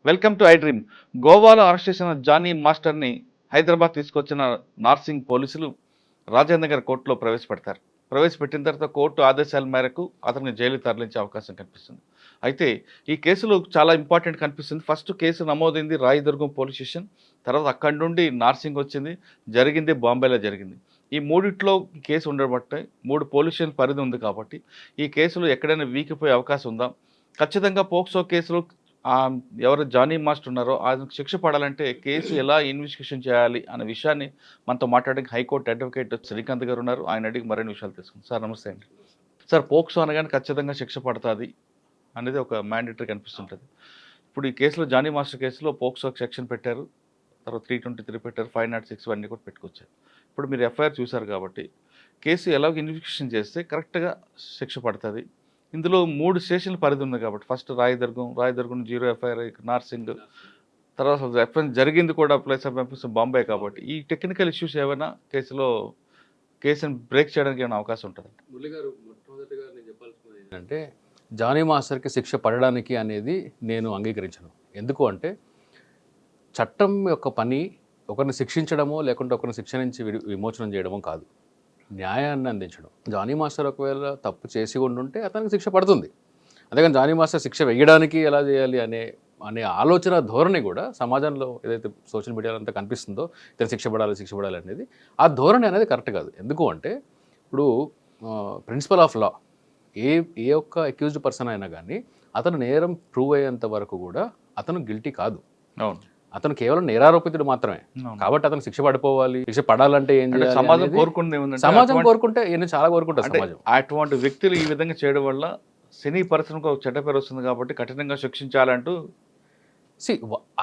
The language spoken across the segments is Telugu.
Welcome to I dream. గోవాలో అరెస్ట్ చేసిన జానీ మాస్టర్ని హైదరాబాద్ తీసుకొచ్చిన నార్సింగ్ పోలీసులు రాజేంద్ర నగర్ కోర్టులో ప్రవేశపెడతారు. ప్రవేశపెట్టిన తర్వాత కోర్టు ఆదేశాల మేరకు అతన్ని జైలు తరలించే అవకాశం కనిపిస్తుంది. అయితే ఈ కేసులో చాలా ఇంపార్టెంట్ కనిపిస్తుంది. ఫస్ట్ కేసు నమోదైంది రాయదుర్గం పోలీస్ స్టేషన్, తర్వాత అక్కడి నుండి నార్సింగ్ వచ్చింది, జరిగింది బాంబేలో జరిగింది. ఈ మూడిట్లో కేసు ఉండబట్టే 3 పోలీస్ స్టేషన్ పరిధి ఉంది కాబట్టి ఈ కేసులో ఎక్కడైనా వీకిపోయే అవకాశం ఉందా? ఖచ్చితంగా పోక్సో కేసులో ఎవరు జానీ మాస్టర్ ఉన్నారో ఆయనకు శిక్ష పడాలంటే కేసు ఎలా ఇన్వెస్టిగేషన్ చేయాలి అనే విషయాన్ని మనతో మాట్లాడడానికి హైకోర్టు అడ్వకేట్ శ్రీకాంత్ గారు ఉన్నారు. ఆయన అడిగి మరిన్ని విషయాలు తెలుసుకుందాం. సార్ నమస్తే అండి. సార్, పోక్సో అనగానే ఖచ్చితంగా శిక్ష పడుతుంది అనేది ఒక మ్యాండేటరీ కనిపిస్తుంటుంది. ఇప్పుడు ఈ కేసులో జానీ మాస్టర్ కేసులో పోక్సో సెక్షన్ పెట్టారు, తర్వాత 323 పెట్టారు, 506 అన్నీ కూడా పెట్టుకొచ్చారు. ఇప్పుడు మీరు ఎఫ్ఐఆర్ చూశారు కాబట్టి కేసు ఎలాగో ఇన్వెస్టిగేషన్ చేస్తే కరెక్ట్గా శిక్ష పడుతుంది. ఇందులో 3 స్టేషన్ల పరిధి ఉంది కాబట్టి ఫస్ట్ రాయదుర్గం 0 ఎఫ్ఐఆర్, నార్సింగ్, తర్వాత ఎఫ్ఐఆర్ జరిగింది కూడా ప్లేస్ ఆఫ్ ఎంపీస్ బాంబే. కాబట్టి ఈ టెక్నికల్ ఇష్యూస్ ఏమైనా కేసుని బ్రేక్ చేయడానికి ఏమైనా అవకాశం ఉంటుంది? మురళి గారు, మొట్టమొదటిగా నేను చెప్పాల్సింది ఏంటంటే జానీ మాస్టర్కి శిక్ష పడడానికి అనేది నేను అంగీకరించను. ఎందుకు అంటే చట్టం యొక్క పని ఒకరిని శిక్షించడమో లేకుంటే ఒకరిని శిక్ష నుంచి విమోచనం చేయడమో కాదు, న్యాయాన్ని అందించడం. జానీ మాస్టర్ ఒకవేళ తప్పు చేసి ఉండుంటే అతనికి శిక్ష పడుతుంది. అంతేగాని జానీ మాస్టర్ శిక్ష వేయడానికి ఎలా చేయాలి అనే ఆలోచన ధోరణి కూడా సమాజంలో ఏదైతే సోషల్ మీడియాలో అంతా కనిపిస్తుందో ఇతను శిక్ష పడాలి అనేది, ఆ ధోరణి అనేది కరెక్ట్ కాదు. ఎందుకు అంటే ఇప్పుడు ప్రిన్సిపల్ ఆఫ్ లా ఏ ఒక్క అక్యూజ్డ్ పర్సన్ అయినా కానీ అతను నేరం ప్రూవ్ అయ్యేంత వరకు కూడా అతను గిల్టీ కాదు. అవును, అతను కేవలం నేరారోపితుడు మాత్రమే. కాబట్టి అతను శిక్ష పడిపోవాలి, శిక్ష పడాలంటే ఏం చేయాలి? సమాజం కోరుకుంటే చాలా కోరుకుంటారు సమాజం. అటువంటి వ్యక్తులు ఈ విధంగా చేయడం వల్ల సినీ పరిశ్రమకు ఒక చెడ్డ పేరు వస్తుంది కాబట్టి కఠినంగా శిక్షించాలంటూ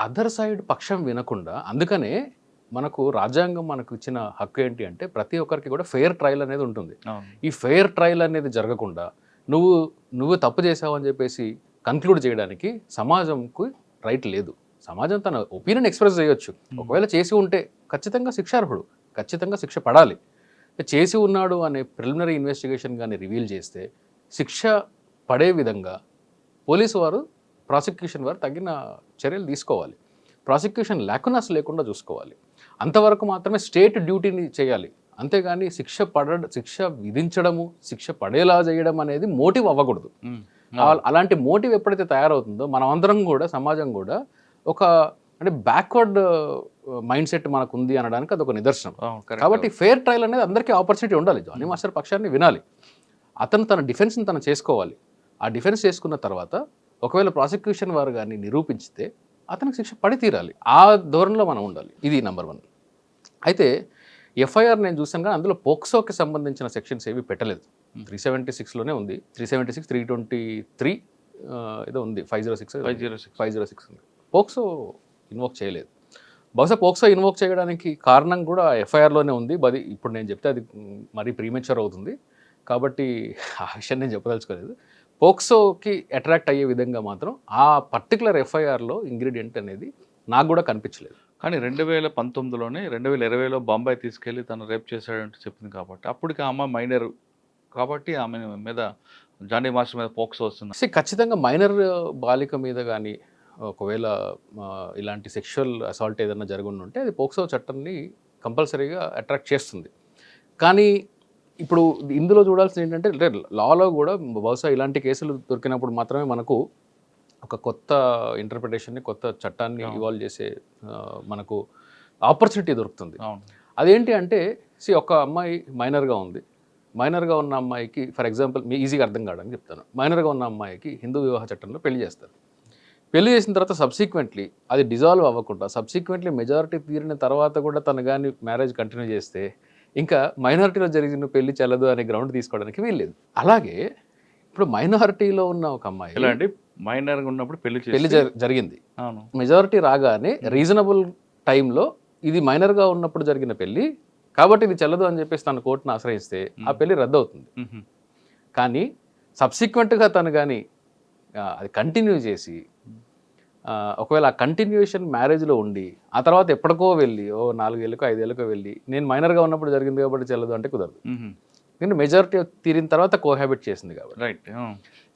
అదర్ సైడ్ పక్షం వినకుండా, అందుకనే మనకు రాజ్యాంగం మనకు ఇచ్చిన హక్కు ఏంటి అంటే ప్రతి ఒక్కరికి కూడా ఫెయిర్ ట్రయల్ అనేది ఉంటుంది. ఈ ఫెయిర్ ట్రయల్ అనేది జరగకుండా నువ్వు తప్పు చేసావు అని చెప్పేసి కన్క్లూడ్ చేయడానికి సమాజంకు రైట్ లేదు. సమాజం తన ఒపీనియన్ ఎక్స్ప్రెస్ చేయొచ్చు. ఒకవేళ చేసి ఉంటే ఖచ్చితంగా శిక్షార్హుడు, ఖచ్చితంగా శిక్ష పడాలి. చేసి ఉన్నాడు అనే ప్రిలిమినరీ ఇన్వెస్టిగేషన్ కానీ రివీల్ చేస్తే శిక్ష పడే విధంగా పోలీసు వారు, ప్రాసిక్యూషన్ వారు తగిన చర్యలు తీసుకోవాలి. ప్రాసిక్యూషన్ లేకుండా చూసుకోవాలి. అంతవరకు మాత్రమే స్టేట్ డ్యూటీని చేయాలి. అంతేగాని శిక్ష విధించడము, శిక్ష పడేలా చేయడం అనేది మోటివ్ అవ్వకూడదు. అలాంటి మోటివ్ ఎప్పుడైతే తయారవుతుందో మనం అందరం కూడా, సమాజం కూడా అంటే బ్యాక్వర్డ్ మైండ్ సెట్ మనకు ఉంది అనడానికి అదొక నిదర్శనం. కాబట్టి ఫెయిర్ ట్రయల్ అనేది అందరికీ ఆపర్చునిటీ ఉండాలి. జానీ మాస్టర్ పక్షాన్ని వినాలి, అతను తన డిఫెన్స్ని తను చేసుకోవాలి. ఆ డిఫెన్స్ చేసుకున్న తర్వాత ఒకవేళ ప్రాసిక్యూషన్ వారు కానీ నిరూపించితే అతనికి శిక్ష పడి తీరాలి. ఆ ధోరణిలో మనం ఉండాలి. ఇది నెంబర్ 1. అయితే ఎఫ్ఐఆర్ నేను చూసాను కానీ అందులో పోక్సోకి సంబంధించిన సెక్షన్స్ ఏవి పెట్టలేదు. 376లోనే ఉంది. 376, 323 ఏదో ఉంది, 506 ఉంది. పోక్సో ఇన్వోక్ చేయలేదు. బహుశా పోక్సో ఇన్వోక్ చేయడానికి కారణం కూడా ఎఫ్ఐఆర్లోనే ఉంది. ఇప్పుడు నేను చెప్తే అది మరీ ప్రీమెచ్యూర్ అవుతుంది కాబట్టి ఆ విషయం నేను చెప్పదలుచుకోలేదు. పోక్సోకి అట్రాక్ట్ అయ్యే విధంగా మాత్రం ఆ పర్టికులర్ ఎఫ్ఐఆర్లో ఇంగ్రీడియంట్ అనేది నాకు కూడా కనిపించలేదు. కానీ 2019లోనే 2020లో బాంబాయి తీసుకెళ్ళి తను రేప్ చేశాడంటూ చెప్పింది కాబట్టి అప్పటికి ఆ అమ్మాయి మైనర్ కాబట్టి ఆమె మీద, జానీ మాస్టర్ మీద పోక్సో వస్తుంది. ఖచ్చితంగా మైనర్ బాలిక మీద కానీ ఒకవేళ ఇలాంటి సెక్షువల్ అసాల్ట్ ఏదైనా జరుగుండి ఉంటే అది పోక్సో చట్టాన్ని కంపల్సరీగా అట్రాక్ట్ చేస్తుంది. కానీ ఇప్పుడు ఇందులో చూడాల్సింది ఏంటంటే లాలో కూడా బహుశా ఇలాంటి కేసులు దొరికినప్పుడు మాత్రమే మనకు ఒక కొత్త ఇంటర్ప్రిటేషన్ని, కొత్త చట్టాన్ని ఇవాల్వ్ చేసే మనకు ఆపర్చునిటీ దొరుకుతుంది. అదేంటి అంటే ఒక అమ్మాయి మైనర్గా ఉంది. మైనర్గా ఉన్న అమ్మాయికి, ఫర్ ఎగ్జాంపుల్ మీ ఈజీగా అర్థం కావడానికి చెప్తాను, మైనర్గా ఉన్న అమ్మాయికి హిందూ వివాహ చట్టంలో పెళ్లి చేస్తారు. పెళ్లి చేసిన తర్వాత సబ్సిక్వెంట్లీ అది డిజాల్వ్ అవ్వకుండా సబ్సిక్వెంట్లీ మెజారిటీ తీరిన తర్వాత కూడా తను కానీ మ్యారేజ్ కంటిన్యూ చేస్తే ఇంకా మైనారిటీలో జరిగిన పెళ్లి చెల్లదు అనే గ్రౌండ్ తీసుకోవడానికి వీల్లేదు. అలాగే ఇప్పుడు మైనారిటీలో ఉన్న ఒక అమ్మాయి మైనర్గా ఉన్నప్పుడు పెళ్లి జరిగింది, మెజారిటీ రాగానే రీజనబుల్ టైంలో ఇది మైనర్గా ఉన్నప్పుడు జరిగిన పెళ్లి కాబట్టి ఇది చెల్లదు అని చెప్పేసి తన కోర్టును ఆశ్రయిస్తే ఆ పెళ్లి రద్దు అవుతుంది. కానీ సబ్సిక్వెంట్గా తను కానీ అది కంటిన్యూ చేసి ఒకవేళ ఆ కంటిన్యూషన్ మ్యారేజ్లో ఉండి ఆ తర్వాత ఎప్పటికో వెళ్ళి 4 ఏళ్ళకో 5 ఏళ్ళకో వెళ్ళి నేను మైనర్గా ఉన్నప్పుడు జరిగింది కాబట్టి చెల్లదు అంటే కుదరదు. ఎందుకంటే మెజారిటీ తీరిన తర్వాత కోహాబిట్ చేసింది కాబట్టి. రైట్.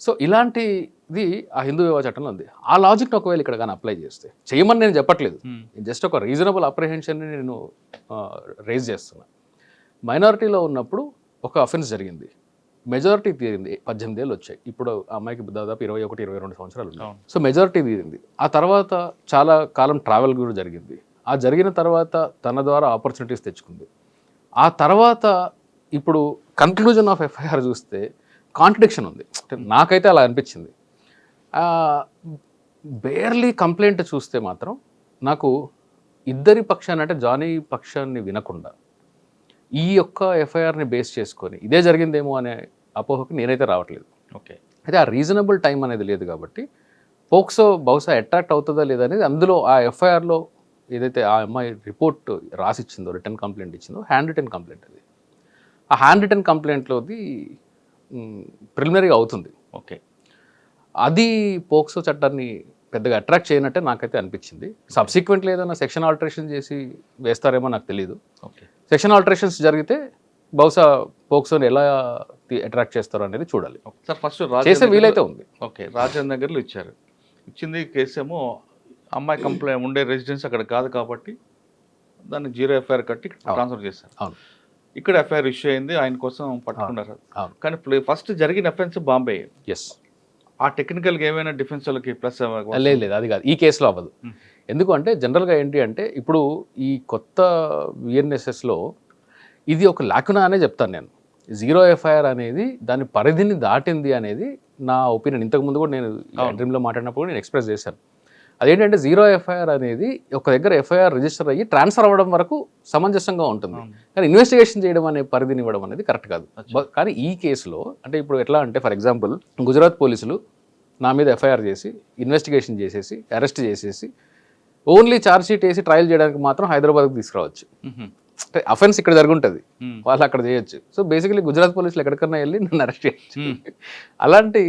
సో ఇలాంటిది ఆ హిందూ వివాహ చట్టంలో ఉంది. ఆ లాజిక్ని ఒకవేళ ఇక్కడ కానీ అప్లై చేస్తే, చేయమని నేను చెప్పట్లేదు, జస్ట్ ఒక రీజనబుల్ అప్రిహెన్షన్ని నేను రేజ్ చేస్తున్నా. మైనారిటీలో ఉన్నప్పుడు ఒక అఫెన్స్ జరిగింది, మెజారిటీ తీరింది, 18 ఏళ్ళు వచ్చాయి. ఇప్పుడు ఆ అమ్మాయికి దాదాపు 21-22 సంవత్సరాలు ఉన్నాయి. సో మెజారిటీ తీరింది. ఆ తర్వాత చాలా కాలం ట్రావెల్ కూడా జరిగింది. ఆ జరిగిన తర్వాత తన ద్వారా ఆపర్చునిటీస్ తెచ్చుకుంది. ఆ తర్వాత ఇప్పుడు కన్క్లూజన్ ఆఫ్ ఎఫ్ఐఆర్ చూస్తే కాంట్రడిక్షన్ ఉంది. నాకైతే అలా అనిపించింది. బేర్లీ కంప్లైంట్ చూస్తే మాత్రం నాకు ఇద్దరి పక్షాన్ని, అంటే జానీ పక్షాన్ని వినకుండా ఈ యొక్క ఎఫ్ఐఆర్ని బేస్ చేసుకొని ఇదే జరిగిందేమో అనే అపోహకి నేనైతే రావట్లేదు. ఓకే. అయితే ఆ రీజనబుల్ టైం అనేది లేదు కాబట్టి పోక్సో బహుశా అట్రాక్ట్ అవుతుందా లేదా అనేది అందులో ఆ ఎఫ్ఐఆర్లో ఏదైతే ఆ అమ్మాయి రిపోర్ట్ రాసిచ్చిందో, రిటర్న్ కంప్లైంట్ ఇచ్చిందో, హ్యాండ్ రిటర్న్ కంప్లైంట్ అది. ఆ హ్యాండ్ రిటర్న్ కంప్లైంట్లోది ప్రిలిమినరీగా అవుతుంది. ఓకే. అది పోక్సో చట్టాన్ని పెద్దగా అట్రాక్ట్ చేయనట్టే నాకైతే అనిపించింది. సబ్సిక్వెంట్లీ ఏదైనా సెక్షన్ ఆల్టరేషన్ చేసి వేస్తారేమో నాకు తెలియదు. ఓకే. సెక్షన్ ఆల్టరేషన్స్ జరిగితే బహుశా పోక్సోని ఎలా అట్రాక్ట్ చేస్తారో అనేది చూడాలి. సార్ ఫస్ట్ చేసే వీలైతే ఉంది. ఓకే. రాజేంద్ర నగర్లో ఇచ్చారు, ఇచ్చింది కేసు ఏమో అమ్మాయి కంప్లైంట్ ఉండే రెసిడెన్స్ అక్కడ కాదు కాబట్టి దాన్ని 0 ఎఫ్ఐఆర్ కట్టి ట్రాన్స్ఫర్ చేశారు. అవును. ఇక్కడ ఎఫ్ఐఆర్ ఇష్యూ అయింది, ఆయన కోసం పట్టుకున్నారు. అవును. కానీ ఫస్ట్ జరిగిన అఫెన్స్ బాంబే. ఎస్. ఆ టెక్నికల్గా ఏమైనా డిఫెన్స్ వాళ్ళకి ప్లస్ లేదు, అది కాదు, ఈ కేసులో అవ్వదు. ఎందుకు అంటే జనరల్గా ఏంటి అంటే ఇప్పుడు ఈ కొత్త విఎన్ఎస్ఎస్లో ఇది ఒక లాకునా అనే చెప్తాను నేను. 0 ఎఫ్ఐఆర్ అనేది దాని పరిధిని దాటింది అనేది నా ఒపీనియన్. ఇంతకుముందు కూడా నేను డ్రీమ్లో మాట్లాడినప్పుడు నేను ఎక్స్ప్రెస్ చేశాను. అదేంటంటే 0 ఎఫ్ఐఆర్ అనేది ఒక దగ్గర ఎఫ్ఐఆర్ రిజిస్టర్ అయ్యి ట్రాన్స్ఫర్ అవ్వడం వరకు సమంజసంగా ఉంటుంది, కానీ ఇన్వెస్టిగేషన్ చేయడం అనే పరిధిని ఇవ్వడం అనేది కరెక్ట్ కాదు. కానీ ఈ కేసులో అంటే ఇప్పుడు ఎట్లా అంటే ఫర్ ఎగ్జాంపుల్ గుజరాత్ పోలీసులు నా మీద ఎఫ్ఐఆర్ చేసి ఇన్వెస్టిగేషన్ చేసేసి అరెస్ట్ చేసేసి ఓన్లీ ఛార్జ్ షీట్ వేసి ట్రయల్ చేయడానికి మాత్రం హైదరాబాద్కి తీసుకురావచ్చు. అంటే అఫెన్స్ ఇక్కడ జరుగుంటుంది, వాళ్ళు అక్కడ చేయొచ్చు. సో బేసికలీ గుజరాత్ పోలీసులు ఎక్కడికన్నా వెళ్ళి నన్ను అరెస్ట్ చేయొచ్చు. అలాంటి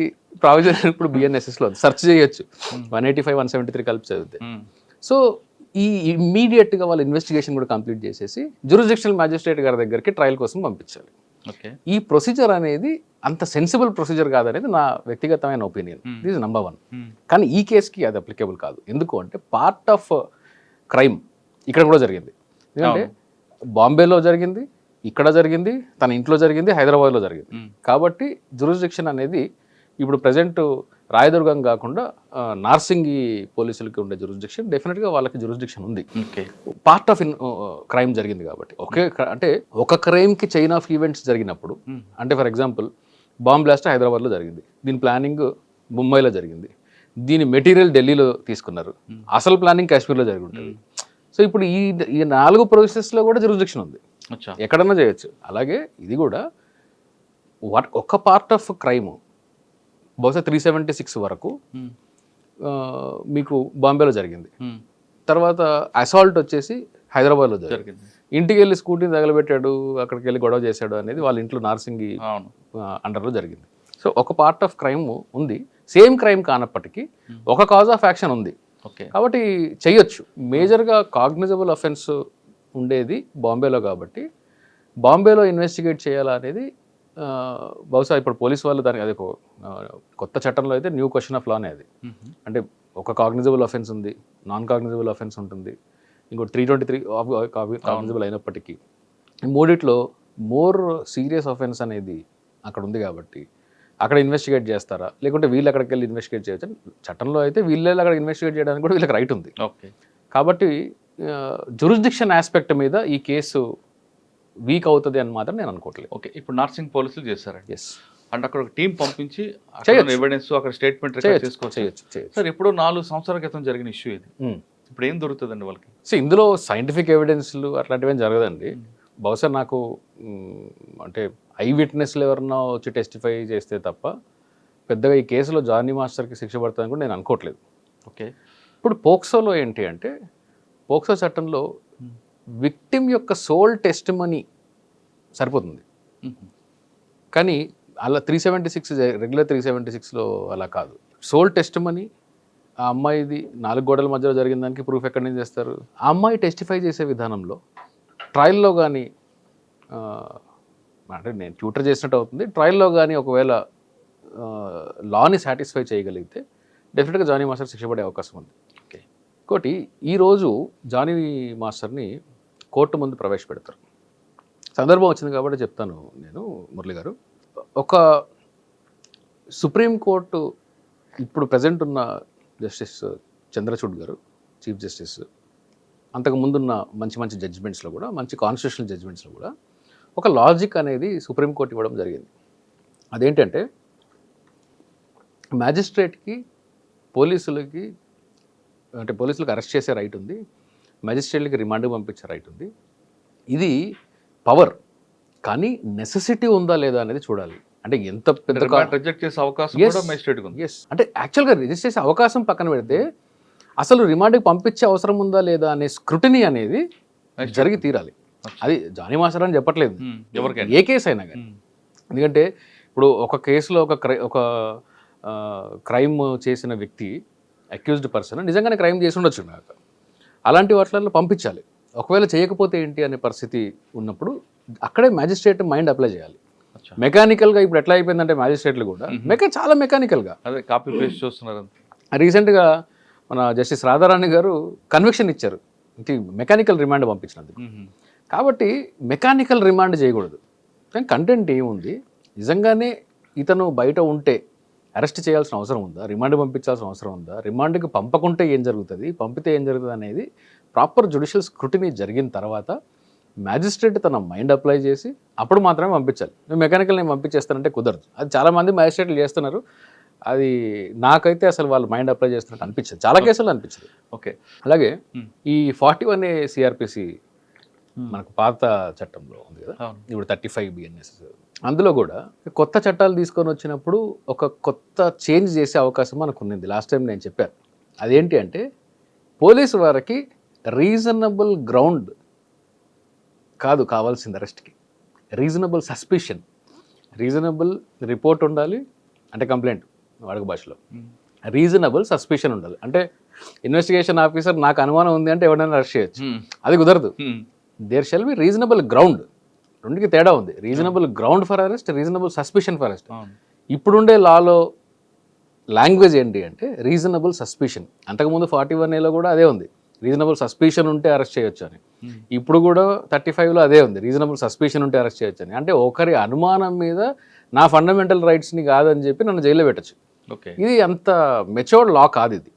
ప్రావిజన్ ఇప్పుడు బిఎన్ఎస్ఎస్లో సెర్చ్ చేయొచ్చు 185, 173 కలిపి చదివితే. సో ఈ ఇమ్మీడియట్గా వాళ్ళ ఇన్వెస్టిగేషన్ కూడా కంప్లీట్ చేసేసి జ్యూరిస్డిక్షనల్ మ్యాజిస్ట్రేట్ గారి దగ్గరికి ట్రయల్ కోసం పంపించాలి. ఈ ప్రొసీజర్ అనేది అంత సెన్సిబుల్ ప్రొసీజర్ కాదనేది నా వ్యక్తిగతమైన ఒపీనియన్. This is number 1. కానీ ఈ కేసుకి అది అప్లికేబుల్ కాదు. ఎందుకు అంటే పార్ట్ ఆఫ్ క్రైమ్ ఇక్కడ కూడా జరిగింది. ఎందుకంటే బాంబేలో జరిగింది, ఇక్కడ జరిగింది, తన ఇంట్లో జరిగింది, హైదరాబాద్లో జరిగింది. కాబట్టి జ్యూరిస్డిక్షన్ అనేది ఇప్పుడు ప్రజెంట్ రాయదుర్గం కాకుండా నార్సింగి పోలీసులకి ఉండే జ్యూరిస్డిక్షన్, డెఫినెట్గా వాళ్ళకి జ్యూరిస్డిక్షన్ ఉంది. పార్ట్ ఆఫ్ క్రైమ్ జరిగింది కాబట్టి. అంటే ఒక క్రైమ్కి చైన్ ఆఫ్ ఈవెంట్స్ జరిగినప్పుడు, అంటే ఫర్ ఎగ్జాంపుల్ బాంబ్ బ్లాస్ట్ హైదరాబాద్లో జరిగింది, దీని ప్లానింగ్ ముంబైలో జరిగింది, దీని మెటీరియల్ ఢిల్లీలో తీసుకున్నారు, అసలు ప్లానింగ్ కాశ్మీర్లో జరిగి ఉంటుంది. సో ఇప్పుడు ఈ 4 ప్రాసెస్లో కూడా జ్యూరిస్డిక్షన్ ఉంది, ఎక్కడన్నా చేయొచ్చు. అలాగే ఇది కూడా ఒక పార్ట్ ఆఫ్ క్రైమ్ బహుశా 376 వరకు మీకు బాంబేలో జరిగింది, తర్వాత అసాల్ట్ వచ్చేసి హైదరాబాద్లో జరిగింది, ఇంటికి వెళ్ళి స్కూటీని తగలబెట్టాడు, అక్కడికి వెళ్ళి గొడవ చేశాడు అనేది వాళ్ళ ఇంట్లో నార్సింగి అండర్లో జరిగింది. సో ఒక పార్ట్ ఆఫ్ క్రైమ్ ఉంది, సేమ్ క్రైమ్ కానప్పటికీ ఒక కాజ్ ఆఫ్ యాక్షన్ ఉంది కాబట్టి చెయ్యొచ్చు. మేజర్గా కాగ్నిజబుల్ అఫెన్స్ ఉండేది బాంబేలో కాబట్టి బాంబేలో ఇన్వెస్టిగేట్ చేయాలా అనేది బహుశా ఇప్పుడు పోలీసు వాళ్ళు దానికి అది కొత్త చట్టంలో అయితే న్యూ క్వశ్చన్ ఆఫ్ లానే అది. అంటే ఒక కాగ్నిజబుల్ అఫెన్స్ ఉంది, నాన్ కాగ్నిజబుల్ అఫెన్స్ ఉంటుంది, ఇంకోటి 323 కాగ్నిజబుల్ అయినప్పటికీ ఈ మూడిట్లో మోర్ సీరియస్ అఫెన్స్ అనేది అక్కడ ఉంది కాబట్టి అక్కడ ఇన్వెస్టిగేట్ చేస్తారా, లేకుంటే వీళ్ళు అక్కడికి వెళ్ళి ఇన్వెస్టిగేట్ చేయొచ్చు. చట్టంలో అయితే వీళ్ళే అక్కడ ఇన్వెస్టిగేట్ చేయడానికి కూడా వీళ్ళకి రైట్ ఉంది. కాబట్టి జ్యూరిస్డిక్షన్ ఆస్పెక్ట్ మీద ఈ కేసు వీక్ అవుతుంది అని మాత్రం నేను అనుకోవట్లేదు. ఓకే. ఇప్పుడు నార్సింగ్ పోలీసులు చేస్తారండి. ఎస్. అంటే అక్కడ ఒక టీం పంపించి ఎవిడెన్స్ అక్కడ స్టేట్మెంట్ చేయొచ్చు. సార్ ఎప్పుడో 4 సంవత్సరాల క్రితం జరిగిన ఇష్యూ ఇది, ఇప్పుడు ఏం దొరుకుతుందండి వాళ్ళకి? సో ఇందులో సైంటిఫిక్ ఎవిడెన్స్లు అట్లాంటివి ఏం జరగదండి. బహుశా నాకు అంటే ఐ విట్నెస్లు ఎవరన్నా వచ్చి టెస్టిఫై చేస్తే తప్ప పెద్దగా ఈ కేసులో జానీ మాస్టర్కి శిక్ష పడుతుందని కూడా నేను అనుకోవట్లేదు. ఓకే. ఇప్పుడు పోక్సోలో ఏంటి అంటే పోక్సో చట్టంలో విక్టిమ్ యొక్క సోల్ టెస్టిమనీ సరిపోతుంది, కానీ అలా 376 రెగ్యులర్ 376లో అలా కాదు. సోల్ టెస్టిమనీ ఆ అమ్మాయిది 4 గోడల మధ్యలో జరిగిన దానికి ప్రూఫ్ ఎక్కడి నుంచి చేస్తారు? ఆ అమ్మాయి టెస్టిఫై చేసే విధానంలో ట్రయల్లో కానీ అంటే నేను ట్యూటర్ చేసినట్టు అవుతుంది. ట్రయల్‌లో గానీ ఒకవేళ లాని సాటిస్ఫై చేయగలిగితే డెఫినెట్‌గా జానీ మాస్టర్ శిక్ష పడే అవకాశం ఉంది. ఓకే. ఇంకోటి ఈరోజు జానీ మాస్టర్‌ని కోర్టు ముందు ప్రవేశపెడతారు. సందర్భం వచ్చింది కాబట్టి చెప్తాను నేను మురళి గారు. ఒక సుప్రీం కోర్టు ఇప్పుడు ప్రెజెంట్ ఉన్న జస్టిస్ చంద్రచూడ్ గారు చీఫ్ జస్టిస్, అంతకు ముందున్న మంచి మంచి జడ్జిమెంట్స్లో కూడా, మంచి కాన్స్టిట్యూషనల్ జడ్జిమెంట్స్లో కూడా ఒక లాజిక్ అనేది సుప్రీంకోర్టు ఇవ్వడం జరిగింది. అదేంటంటే మ్యాజిస్ట్రేట్కి పోలీసులకి అంటే పోలీసులకు అరెస్ట్ చేసే రైట్ ఉంది, మ్యాజిస్ట్రేట్లకి రిమాండ్కి పంపించే రైట్ ఉంది. ఇది పవర్, కానీ నెసెసిటీ ఉందా లేదా అనేది చూడాలి. అంటే ఎంత పెద్ద రిజెక్ట్ చేసే అవకాశం కూడా మెజిస్ట్రేట్‌కి ఉంది. ఎస్, అంటే యాక్చువల్గా రిజిస్టర్ చేసే అవకాశం పక్కన పెడితే అసలు రిమాండ్కి పంపించే అవసరం ఉందా లేదా అనే స్క్రూటినీ అనేది జరిగి తీరాలి. అది జానీ మాస్టర్ అని చెప్పట్లేదు, ఎవరికైనా ఏ కేసు అయినా కానీ. ఎందుకంటే ఇప్పుడు ఒక కేసులో ఒక క్రైమ్ చేసిన వ్యక్తి, అక్యూజ్డ్ పర్సన్ నిజంగానే క్రైమ్ చేసి ఉండొచ్చు నాకు, అలాంటి వాటిల్లో పంపించాలి. ఒకవేళ చేయకపోతే ఏంటి అనే పరిస్థితి ఉన్నప్పుడు అక్కడే మ్యాజిస్ట్రేట్ మైండ్ అప్లై చేయాలి. మెకానికల్గా ఇప్పుడు ఎట్లా అయిపోయిందంటే మ్యాజిస్ట్రేట్లు కూడా చాలా మెకానికల్గా అదే కాపీ పేస్ట్ చూస్తున్నారు. రీసెంట్గా మన జస్టిస్ రాధారాణి గారు కన్విక్షన్ ఇచ్చారు మెకానికల్ రిమాండ్ పంపించినందుకు. కాబట్టి మెకానికల్ రిమాండ్ చేయకూడదు. కానీ కంటెంట్ ఏముంది, నిజంగానే ఇతను బయట ఉంటే అరెస్ట్ చేయాల్సిన అవసరం ఉందా, రిమాండ్ పంపించాల్సిన అవసరం ఉందా, రిమాండ్కి పంపకుంటే ఏం జరుగుతుంది, పంపితే ఏం జరుగుతుంది అనేది ప్రాపర్ జ్యుడిషియల్ స్క్రూటినీ జరిగిన తర్వాత మ్యాజిస్ట్రేట్ తన మైండ్ అప్లై చేసి అప్పుడు మాత్రమే పంపించాలి. మెకానికల్ నేను పంపించేస్తానంటే కుదరదు. అది చాలామంది మ్యాజిస్ట్రేట్లు చేస్తున్నారు. అది నాకైతే అసలు వాళ్ళు మైండ్ అప్లై చేస్తున్నట్టు అనిపించదు, చాలా కేసులు అనిపించదు. ఓకే. అలాగే ఈ 41A సిఆర్పిసి మనకు పాత చట్టంలో ఉంది కదా, ఇప్పుడు 35 BNS, అందులో కూడా కొత్త చట్టాలు తీసుకొని వచ్చినప్పుడు ఒక కొత్త చేంజ్ చేసే అవకాశం మనకు ఉన్నది. లాస్ట్ టైం నేను చెప్పాను. అదేంటి అంటే పోలీసు వారికి రీజనబుల్ గ్రౌండ్ కాదు కావాల్సింది అరెస్ట్కి, రీజనబుల్ సస్పిషన్, రీజనబుల్ రిపోర్ట్ ఉండాలి, అంటే కంప్లైంట్ వాడుక భాషలో, రీజనబుల్ సస్పిషన్ ఉండాలి. అంటే ఇన్వెస్టిగేషన్ ఆఫీసర్ నాకు అనుమానం ఉంది అంటే ఎవరైనా అరెస్ట్ చేయొచ్చు, అది కుదరదు. There shall be reasonable ground. రెండుకి తేడా ఉంది. Reasonable ground for arrest, reasonable suspicion for arrest. ఇప్పుడుండే లాలో లాంగ్వేజ్ ఏంటి అంటే రీజనబుల్ సస్పిషన్. అంతకుముందు 41Aలో కూడా అదే ఉంది, రీజనబుల్ సస్పిషన్ ఉంటే అరెస్ట్ చేయొచ్చు అని. ఇప్పుడు కూడా 35లో అదే ఉంది, రీజనబుల్ సస్పిషన్ ఉంటే అరెస్ట్ చేయొచ్చు అని. అంటే ఒకరి అనుమానం మీద నా ఫండమెంటల్ రైట్స్ని కాదని చెప్పి నన్ను జైల్లో పెట్టచ్చు. ఇది అంత మెచ్యూర్డ్ లా కాదు ఇది.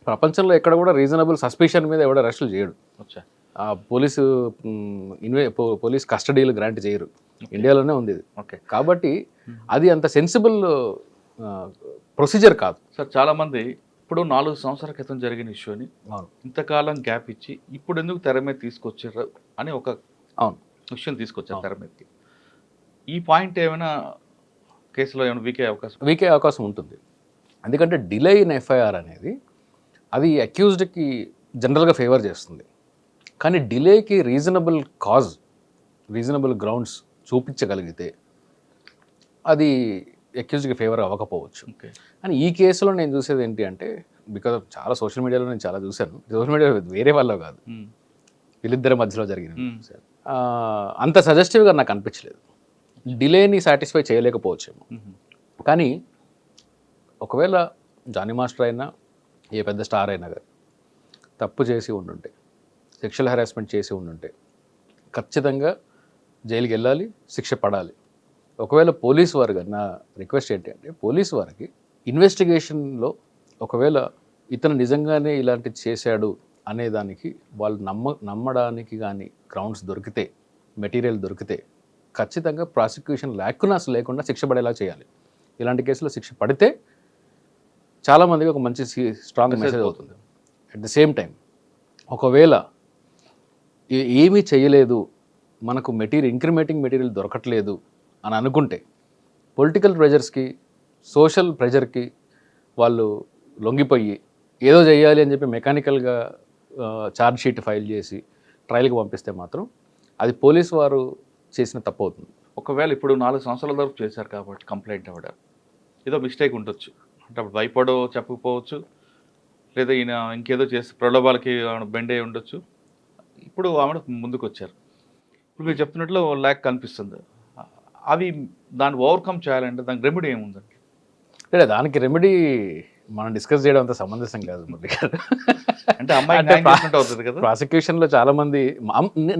ప్రపంచంలో ఎక్కడ కూడా రీజనబుల్ సస్పిషన్ మీద ఎవడ అరెస్టులు చేయడు. పోలీస్ కస్టడీలు గ్రాంట్ చేయరు, ఇండియాలోనే ఉంది ఇది. కాబట్టి అది అంత సెన్సిబుల్ ప్రొసీజర్ కాదు సార్. చాలామంది ఇప్పుడు 4 సంవత్సరాల క్రితం జరిగిన ఇష్యూని ఇంతకాలం గ్యాప్ ఇచ్చి ఇప్పుడు ఎందుకు తెర మీద తీసుకొచ్చారు అని ఒక విషయం తీసుకొచ్చారు తెర మీదకి. ఈ పాయింట్ ఏమైనా కేసులో ఏమైనా వీకే అవకాశం ఉంటుంది. ఎందుకంటే డిలే ఇన్ ఎఫ్ఐఆర్ అనేది అది అక్యూజ్డ్కి జనరల్గా ఫేవర్ చేస్తుంది. కానీ డిలేకి రీజనబుల్ కాజ్, రీజనబుల్ గ్రౌండ్స్ చూపించగలిగితే అది అక్యూజ్డ్కి ఫేవర్ అవ్వకపోవచ్చు. కానీ ఈ కేసులో నేను చూసేది ఏంటి అంటే, బికాజ్ ఆఫ్ చాలా సోషల్ మీడియాలో నేను చాలా చూశాను, సోషల్ మీడియా వేరే వాళ్ళలో కాదు, వీళ్ళిద్దరి మధ్యలో జరిగిన అంత సజెస్టివ్గా నాకు అనిపించలేదు. డిలేని సాటిస్ఫై చేయలేకపోవచ్చేమో. కానీ ఒకవేళ జానీ మాస్టర్ అయినా ఏ పెద్ద స్టార్ అయినా కానీ తప్పు చేసి ఉండుంటే, సెక్షువల్ హెరాస్మెంట్ చేసి ఉండుంటే ఖచ్చితంగా జైలుకి వెళ్ళాలి, శిక్ష పడాలి. ఒకవేళ పోలీసు వారు కానీ, నా రిక్వెస్ట్ ఏంటి అంటే పోలీసు వారికి ఇన్వెస్టిగేషన్లో ఒకవేళ ఇతను నిజంగానే ఇలాంటిది చేశాడు అనేదానికి వాళ్ళు నమ్మడానికి కానీ గ్రౌండ్స్ దొరికితే, మెటీరియల్ దొరికితే ఖచ్చితంగా ప్రాసిక్యూషన్ లేకుండా శిక్ష పడేలా చేయాలి. ఇలాంటి కేసులో శిక్ష పడితే చాలామందికి ఒక మంచి స్ట్రాంగ్ మెసేజ్ అవుతుంది. అట్ ది సేమ్ టైం ఒకవేళ ఏమీ చేయలేదు, మనకు ఇంక్రిమేటింగ్ మెటీరియల్ దొరకట్లేదు అని అనుకుంటే పొలిటికల్ ప్రెజర్స్కి, సోషల్ ప్రెజర్కి వాళ్ళు లొంగిపోయి ఏదో చేయాలి అని చెప్పి మెకానికల్గా ఛార్జ్ షీట్ ఫైల్ చేసి ట్రయల్కి పంపిస్తే మాత్రం అది పోలీసు వారు చేసిన తప్పు అవుతుంది. ఒకవేళ ఇప్పుడు 4 సంవత్సరాల వరకు చేశారు కాబట్టి కంప్లైంట్ అవ్వడం ఏదో మిస్టేక్ ఉండొచ్చు, అంటే అప్పుడు భయపడో చెప్పకపోవచ్చు, లేదా ఈయన ఇంకేదో చేసి ప్రలోభాలకి బెండ్ అయి ఉండొచ్చు. ఇప్పుడు ఆమె ముందుకు వచ్చారు. ఇప్పుడు మీరు చెప్తున్నట్లు ల్యాక్ కనిపిస్తుంది. అవి దాన్ని ఓవర్కమ్ చేయాలంటే దానికి రెమెడీ ఏముందండి? అంటే దానికి రెమెడీ మనం డిస్కస్ చేయడం అంత సమంజసం కాదు మురళి గారు. అంటే అమ్మాయికి న్యాయం చేసినట్టు అవుతుంది కదా. ప్రాసిక్యూషన్లో చాలా మంది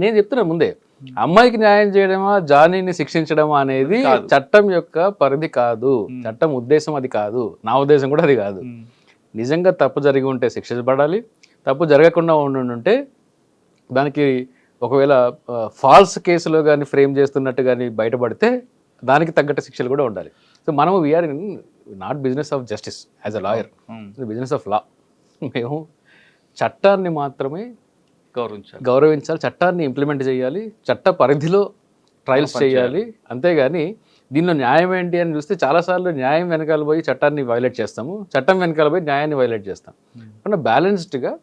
నేను చెప్తున్నాను ముందే, అమ్మాయికి న్యాయం చేయడమా జానీని శిక్షించడమా అనేది కాదు. చట్టం యొక్క పరిధి కాదు, చట్టం ఉద్దేశం అది కాదు, నా ఉద్దేశం కూడా అది కాదు. నిజంగా తప్పు జరిగి ఉంటే శిక్షించబడాలి, తప్పు జరగకుండా ఉంటే దానికి ఒకవేళ ఫాల్స్ కేసులో కానీ ఫ్రేమ్ చేస్తున్నట్టు కానీ బయటపడితే దానికి తగ్గట్టు శిక్షలు కూడా ఉండాలి. సో మనము we're in not business of justice as a lawyer, business of law. మేము చట్టాన్ని మాత్రమే గౌరవించాలి, చట్టాన్ని ఇంప్లిమెంట్ చేయాలి, చట్ట పరిధిలో ట్రయల్స్ చేయాలి. అంతేగాని దీనిలో న్యాయం ఏంటి అని చూస్తే చాలాసార్లు న్యాయం వెనకాల పోయి చట్టాన్ని వైలేట్ చేస్తాము, చట్టం వెనకాల పోయి న్యాయాన్ని వైలేట్ చేస్తాం. అంటే బ్యాలెన్స్డ్గా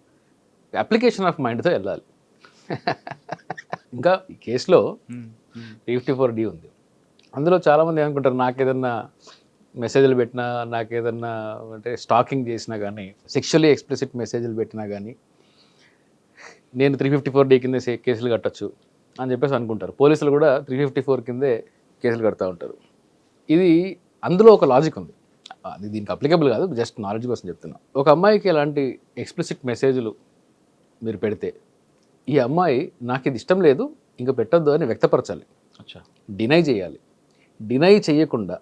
అప్లికేషన్ ఆఫ్ మైండ్తో వెళ్ళాలి. ఇంకా ఈ కేసులో 354D ఉంది. అందులో చాలామంది ఏమనుకుంటారు, నాకేదన్నా మెసేజ్లు పెట్టినా, నాకేదన్నా అంటే స్టాకింగ్ చేసినా కానీ, సెక్షువల్లీ ఎక్స్ప్లిసిట్ మెసేజ్లు పెట్టినా కానీ నేను 354D కింద కేసులు కట్టచ్చు అని చెప్పేసి అనుకుంటారు. పోలీసులు కూడా 354 కిందే కేసులు కడతా ఉంటారు. ఇది అందులో ఒక లాజిక్ ఉంది, అది దీనికి అప్లికబుల్ కాదు, జస్ట్ నాలెడ్జ్ కోసం చెప్తున్నా. ఒక అమ్మాయికి ఎలాంటి ఎక్స్ప్లిసిట్ మెసేజ్లు మీరు పెడితే ఈ అమ్మాయి నాకు ఇది ఇష్టం లేదు ఇంకా పెట్టొద్దు అని వ్యక్తపరచాలి, డినై చేయాలి. డినై చేయకుండా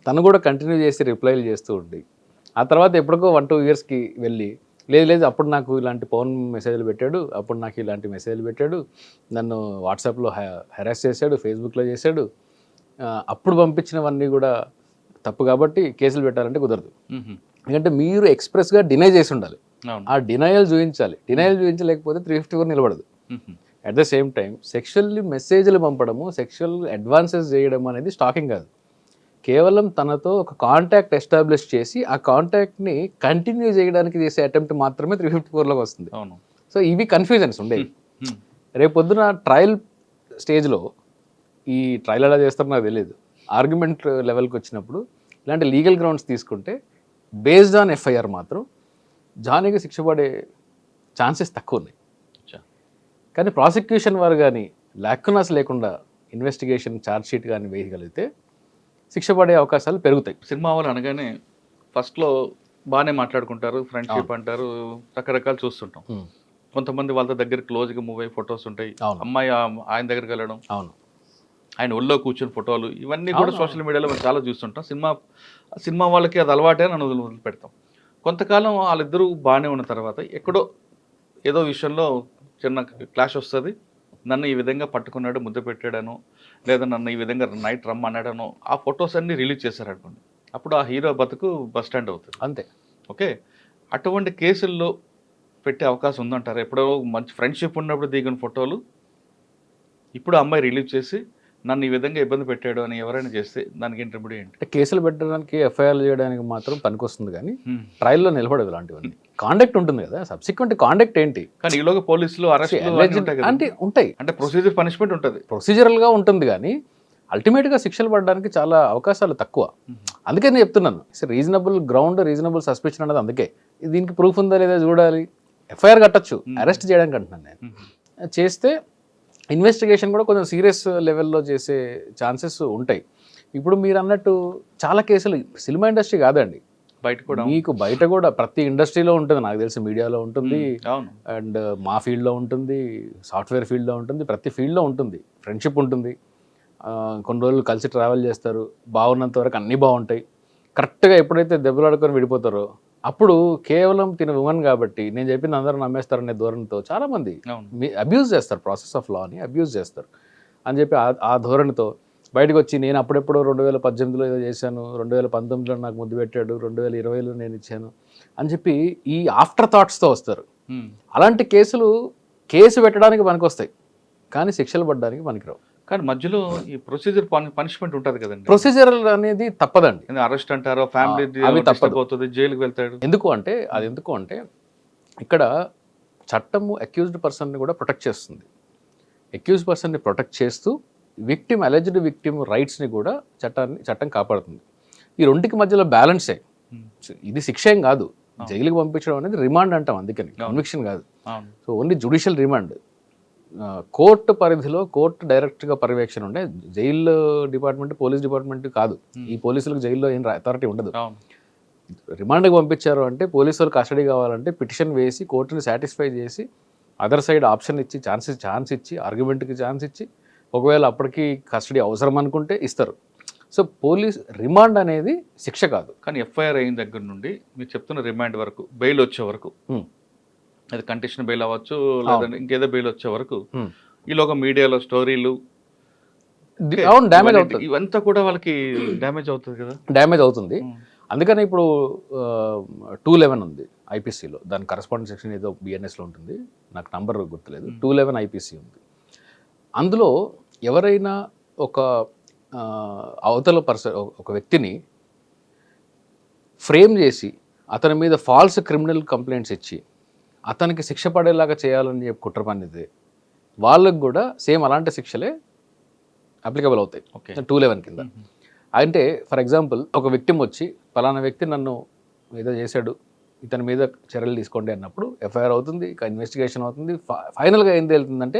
తను కూడా కంటిన్యూ చేసి రిప్లైలు చేస్తూ ఉండి ఆ తర్వాత ఎప్పటికో 1-2 ఇయర్స్కి వెళ్ళి లేదు అప్పుడు నాకు ఇలాంటి ఫోన్ మెసేజ్లు పెట్టాడు, అప్పుడు నాకు ఇలాంటి మెసేజ్లు పెట్టాడు, నన్ను వాట్సాప్లో హెరాస్ చేశాడు, ఫేస్బుక్లో చేశాడు, అప్పుడు పంపించినవన్నీ కూడా తప్పు కాబట్టి కేసులు పెట్టాలంటే కుదరదు. ఎందుకంటే మీరు ఎక్స్ప్రెస్గా డినై చేసి ఉండాలి, ఆ డినయల్ చూపించాలి. డినయల్ చూపించలేకపోతే 354 నిలబడదు. At the same time sexually మెసేజ్లు పంపడము, సెక్షువల్ అడ్వాన్సెస్ చేయడం అనేది స్టాకింగ్ కాదు. కేవలం తనతో ఒక కాంటాక్ట్ ఎస్టాబ్లిష్ చేసి ఆ కాంటాక్ట్ని కంటిన్యూ చేయడానికి చేసే అటెంప్ట్ మాత్రమే 354లోకి వస్తుంది. సో ఇవి కన్ఫ్యూజన్స్ ఉండేవి. రేపొద్దున ట్రయల్ స్టేజ్లో ఈ ట్రయల్ ఎలా చేస్తారో నాకు తెలియదు, ఆర్గ్యుమెంట్ లెవెల్కి వచ్చినప్పుడు ఇలాంటి లీగల్ గ్రౌండ్స్ తీసుకుంటే బేస్డ్ ఆన్ ఎఫ్ఐఆర్ మాత్రం జానీకి శిక్ష పడే ఛాన్సెస్ తక్కువ ఉన్నాయి. కానీ ప్రాసిక్యూషన్ వారు కానీ లాక్యునాస్ లేకుండా ఇన్వెస్టిగేషన్ ఛార్జ్షీట్ కానీ వేయగలిగితే శిక్ష పడే అవకాశాలు పెరుగుతాయి. సినిమా వాళ్ళు అనగానే ఫస్ట్లో బాగానే మాట్లాడుకుంటారు, ఫ్రెండ్షిప్ అంటారు, రకరకాలు చూస్తుంటాం. కొంతమంది వాళ్ళ దగ్గర క్లోజ్గా మూవ్ అయ్యి ఫొటోస్ ఉంటాయి, అమ్మాయి ఆయన దగ్గరికి వెళ్ళడం, అవును, ఆయన ఒళ్ళో కూర్చుని ఫోటోలు, ఇవన్నీ కూడా సోషల్ మీడియాలో మనం చాలా చూస్తుంటాం. సినిమా వాళ్ళకి అది అలవాటే అని వదిలిపెడతాం. కొంతకాలం వాళ్ళిద్దరూ బాగానే ఉన్న తర్వాత ఎక్కడో ఏదో విషయంలో చిన్న క్లాష్ వస్తుంది, నన్ను ఈ విధంగా పట్టుకున్నాడు, ముద్ద పెట్టాడను, లేదా నన్ను ఈ విధంగా నైట్ రమ్మన్నాడను, ఆ ఫొటోస్ అన్నీ రిలీజ్ చేశారనుకోండి, అప్పుడు ఆ హీరో బతుకు బస్ స్టాండ్ అవుతుంది. అంతే. ఓకే, అటువంటి కేసుల్లో పెట్టే అవకాశం ఉందంటారు? ఎప్పుడో మంచి ఫ్రెండ్షిప్ ఉన్నప్పుడు దిగిన ఫోటోలు ఇప్పుడు అమ్మాయి రిలీజ్ చేసి నన్ను ఈ విధంగా ఇబ్బంది పెట్టాడు అని ఎవరైనా చేస్తే దానికి ఏంటి రెమెడీ ఏంటి? కేసులు పెట్టడానికి, ఎఫ్ఐఆర్లు చేయడానికి మాత్రం పనికొస్తుంది, కానీ ట్రయల్లో నిలబడదు ఇలాంటివన్నీ. కాండక్ట్ ఉంటుంది కదా, సబ్సిక్వెంట్ కాండక్ట్ ఏంటి? కానీ ఈలోగా పోలీసులు అరెస్ట్ అంటే ఉంటాయి, అంటే ప్రొసీజర్ పనిష్మెంట్ ఉంటుంది, ప్రొసీజరల్గా ఉంటుంది, కానీ అల్టిమేట్గా శిక్షలు పడడానికి చాలా అవకాశాలు తక్కువ. అందుకే నేను చెప్తున్నాను, రీజనబుల్ గ్రౌండ్, రీజనబుల్ సస్పెక్షన్ అనేది. అందుకే దీనికి ప్రూఫ్ ఉందా లేదా చూడాలి. ఎఫ్ఐఆర్ కట్టచ్చు, అరెస్ట్ చేయడానికి అంటున్నాను నేను. చేస్తే ఇన్వెస్టిగేషన్ కూడా కొంచెం సీరియస్ లెవెల్లో చేసే ఛాన్సెస్ ఉంటాయి. ఇప్పుడు మీరు అన్నట్టు చాలా కేసులు సినిమా ఇండస్ట్రీ కాదండి, బయట కూడా మీకు బయట కూడా ప్రతి ఇండస్ట్రీలో ఉంటుంది, నాకు తెలిసి మీడియాలో ఉంటుంది, అండ్ మా ఫీల్డ్లో ఉంటుంది, సాఫ్ట్వేర్ ఫీల్డ్లో ఉంటుంది, ప్రతి ఫీల్డ్లో ఉంటుంది. ఫ్రెండ్షిప్ ఉంటుంది, కొన్ని రోజులు కలిసి ట్రావెల్ చేస్తారు, బాగున్నంత వరకు అన్నీ బాగుంటాయి. కరెక్ట్గా ఎప్పుడైతే దెబ్బలాడుకొని విడిపోతారో అప్పుడు కేవలం తిన ఉమెన్ కాబట్టి నేను చెప్పింది అందరూ నమ్మేస్తారనే ధోరణితో చాలామంది అబ్యూజ్ చేస్తారు, ప్రాసెస్ ఆఫ్ లాని అబ్యూజ్ చేస్తారు అని చెప్పి ఆ ధోరణితో బయటకు వచ్చి నేను అప్పుడెప్పుడో 2018లో ఏదో చేశాను, 2019లో నాకు ముద్దు పెట్టాడు, 2020లో నేను ఇచ్చాను అని చెప్పి ఈ ఆఫ్టర్ థాట్స్తో వస్తారు. అలాంటి కేసు పెట్టడానికి పనికొస్తాయి, కానీ శిక్షలు పడడానికి పనికిరావు. కానీ మధ్యలో ఈ ప్రొసీజర్ పనిష్మెంట్ ఉంటుంది కదండి. ప్రొసీజర్ అనేది తప్పదండి, అరెస్ట్ అంటారో, ఫ్యామిలీ అవి తప్పకపోతుంది, జైలుకి వెళ్తాడు. ఎందుకు అంటే ఇక్కడ చట్టము అక్యూజ్డ్ పర్సన్ని కూడా ప్రొటెక్ట్ చేస్తుంది. అక్యూజ్డ్ పర్సన్ని ప్రొటెక్ట్ చేస్తూ అలెజ్డ్ విక్టిమ్ రైట్స్ని కూడా చట్టం కాపాడుతుంది. ఈ రెండుకి మధ్యలో బ్యాలెన్సే. ఇది శిక్ష ఏం కాదు, జైలుకి పంపించడం అనేది రిమాండ్ అంటాం, అందుకని కన్విక్షన్ కాదు. So only judicial remand. Court పరిధిలో కోర్టు డైరెక్ట్గా పర్యవేక్షణ ఉండే జైలు డిపార్ట్మెంట్ పోలీస్ డిపార్ట్మెంట్ కాదు. ఈ పోలీసులకు జైల్లో ఏం అథారిటీ ఉండదు. రిమాండ్కి పంపించారు అంటే పోలీసు వాళ్ళు కస్టడీ కావాలంటే పిటిషన్ వేసి కోర్టుని సాటిస్ఫై చేసి అదర్ సైడ్ ఆప్షన్ ఇచ్చి ఛాన్స్ ఇచ్చి ఆర్గ్యుమెంట్కి ఛాన్స్ ఇచ్చి ఒకవేళ అప్పటికి కస్టడీ అవసరం అనుకుంటే ఇస్తారు. సో పోలీస్ రిమాండ్ అనేది శిక్ష కాదు. కానీ ఎఫ్ఐఆర్ అయిన దగ్గర నుండి మీరు చెప్తున్న రిమాండ్ వరకు బెయిల్ వచ్చే వరకు, అది కండిషన్ బెయిల్ అవ్వచ్చు లేదంటే ఇంకేదో బెయిల్ వచ్చే వరకు ఈలోగా మీడియాలో స్టోరీలు డ్యామేజ్ అవుతుంది. ఇవంతా కూడా వాళ్ళకి డ్యామేజ్ అవుతుంది కదా. డ్యామేజ్ అవుతుంది. అందుకని ఇప్పుడు 211 ఉంది ఐపీసీలో, దాని కరస్పాండెంట్ సెక్షన్ ఏదో బిఎన్ఎస్లో ఉంటుంది, నాకు నంబర్ గుర్తులేదు. 211 ఐపీసీ ఉంది. అందులో ఎవరైనా ఒక అవతల ఒక వ్యక్తిని ఫ్రేమ్ చేసి అతని మీద ఫాల్స్ క్రిమినల్ కంప్లైంట్స్ ఇచ్చి అతనికి శిక్ష పడేలాగా చేయాలని చెప్పి కుట్ర పన్నితే వాళ్ళకు కూడా సేమ్ అలాంటి శిక్షలే అప్లికబుల్ అవుతాయి 211 కింద. అంటే ఫర్ ఎగ్జాంపుల్ ఒక విక్టిమ్ వచ్చి పలానా వ్యక్తి నన్ను ఏదో చేశాడు, ఇతని మీద చర్యలు తీసుకోండి అన్నప్పుడు ఎఫ్ఐఆర్ అవుతుంది, ఇక ఇన్వెస్టిగేషన్ అవుతుంది. ఫైనల్గా ఏం తేలుతుందంటే